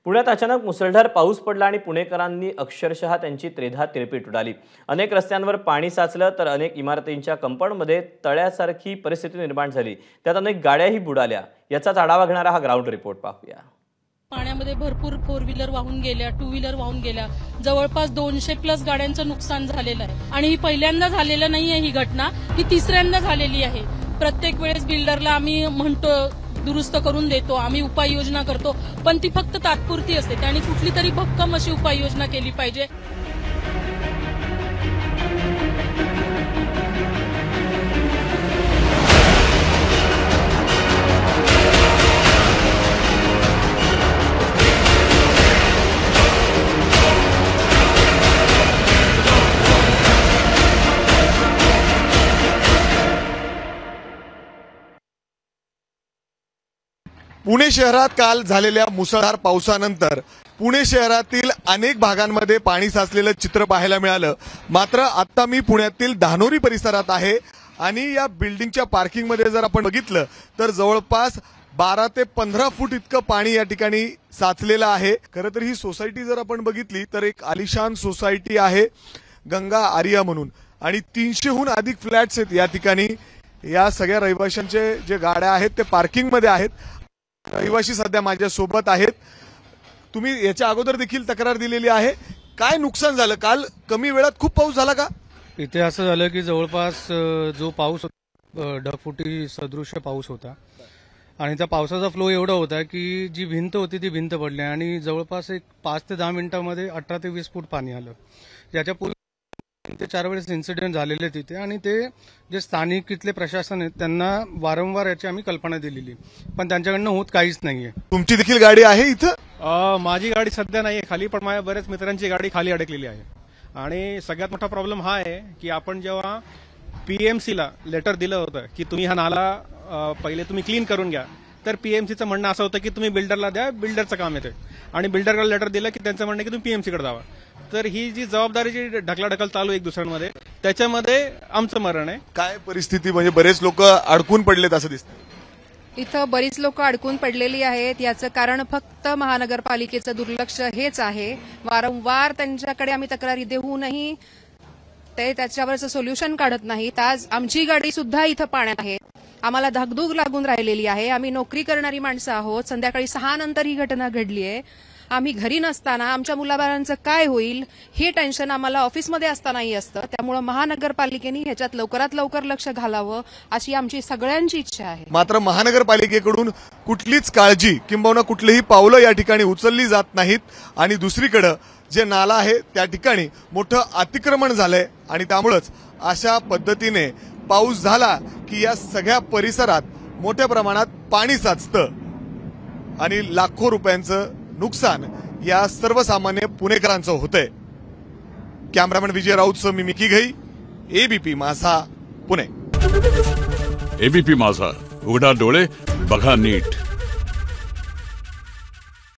पुण्यात अचानक मुसळधार पाऊस पडला आणि पुणेकरांनी अक्षरशः त्यांची त्रेधा तिरपीट उडाली। अनेक रस्त्यांवर पाणी साचलं तर अनेक इमारतींच्या कंपाऊंडमध्ये तळ्यासारखी परिस्थिती निर्माण झाली। त्यात अनेक गाड्याही बुडाल्या। याचाच आढावा घेणारा हा ग्राउंड रिपोर्ट पाहूया। पाण्यामध्ये भरपूर 4 व्हीलर वाहून गेल्या, 2 व्हीलर वाहून गेल्या। जवळपास 200+ गाड्यांचं नुकसान झालेलं आहे आणि ही पहिल्यांदा झालेलं नाहीये, ही घटना ही तिसऱ्यांदा झालेली आहे। प्रत्येक वेळेस बिल्डरला आम्ही म्हणतो दुरुस्त करून देतो, आम्ही उपाययोजना करतो, पण ती फक्त तात्पुरती असते। त्याने कुठली तरी भक्कम अशी उपाययोजना केली पाहिजे। पुणे शहरात काल झालेल्या मुसळधार पावसानंतर पुणे शहरातील अनेक भागांमध्ये पाणी साचलेलं चित्र पाहायला मिळालं। मात्र आता मी पुण्यातील धानोरी परिसरात आहे आणि या बिल्डिंगच्या पार्किंगमध्ये जर आपण बघितलं तर जवळपास 12 ते 15 फूट इतकं पाणी या ठिकाणी साचलेलं आहे। खरं तर ही सोसायटी जर आपण बघितली तर एक आलिशान सोसायटी आहे गंगा आर्या म्हणून, आणि 300हून अधिक फ्लॅट्स आहेत या ठिकाणी। या सगळ्या रहिवाशांचे जे गाड्या आहेत ते पार्किंगमध्ये आहेत। रहिवाशी सध्या माझ्या सोबत आहेत। तुम्ही याच्या अगोदर देखील तक्रार दिलेली आहे, काय नुकसान झालं? काल कमी वेळात खूप पाऊस झाला का? इथे असं झालं की जवळपास जो पाऊस ढगफुटी सदृश्य पाऊस होता आणि त्या पावसाचा फ्लो एवढा होता की जी भिंत होती ती भिंत पडली आणि जवळपास एक 5 ते 10 मिनिटांमध्ये 18 ते 20 फूट पाणी आलं। ज्याच्या पूर्वी ते 4 वेळेस इन्सिडेंट झालेले तिथे आणि ते जे स्थानिक इथले प्रशासन आहेत त्यांना वारंवार याची आम्ही कल्पना दिलेली, पण त्यांच्याकडनं होत काहीच नाहीये। तुमची देखील गाडी आहे इथं? माझी गाडी सध्या नाहीये खाली, पण माझ्या बऱ्याच मित्रांची गाडी खाली अडकलेली आहे। आणि सगळ्यात मोठा प्रॉब्लेम हा आहे की आपण जेव्हा पीएमसीला लेटर दिलं होतं की तुम्ही हा नाला पहिले तुम्ही क्लीन करून घ्या, तर पीएमसीचं म्हणणं असं होतं की तुम्ही बिल्डरला द्या, बिल्डरचं काम येते, आणि बिल्डरला लेटर दिलं की त्यांचं म्हणणं की तुम्ही पीएमसीकडे जावा। तर ही जी जबाबदारीची ढकलाढकल चालू एक दुसऱ्यांमध्ये, त्याच्यामध्ये आमचं मरण आहे। काय परिस्थिती, म्हणजे बरेच लोक अडकून पडलेत असं दिसतं? इथं बरीच लोक अडकून पडलेली आहेत। याचं कारण फक्त महानगरपालिकेचं दुर्लक्ष हेच आहे। वारंवार त्यांच्याकडे आम्ही तक्रारी देऊनही ते त्याच्यावरचं सोल्युशन काढत नाहीत। आज आमची गाडी सुद्धा इथं पाण्यात आहे, आम्हाला धाकधूक लागून राहिलेली आहे। आम्ही नोकरी करणारी माणसं आहोत। संध्याकाळी 6 नंतर ही घटना घडली आहे। आम्ही घरी नसताना आमच्या मुलाबाळांचं काय होईल हे टेन्शन आम्हाला ऑफिसमध्ये असतानाही असतं। त्यामुळे महानगरपालिकेने ह्याच्यात लवकरात लवकर लक्ष घालावं अशी आमची सगळ्यांची इच्छा आहे। मात्र महानगरपालिकेकडून कुठलीच काळजी किंबहुना कुठलीही पावलं या ठिकाणी उचलली जात नाहीत। आणि दुसरीकडे जे नाला आहे त्या ठिकाणी मोठं अतिक्रमण झालंय आणि त्यामुळेच अशा पद्धतीने पाऊस झाला की या सगळ्या परिसरात मोठ्या प्रमाणात पाणी साचतं आणि लाखो रुपयांचं नुकसान या सर्वसामान्य पुणेकरांचं होतंय। कॅमेरामॅन विजय राऊतसह मी मिकी घई, एबीपी माझा, पुणे। एबीपी माझा, उघडा डोळे बघा नीट।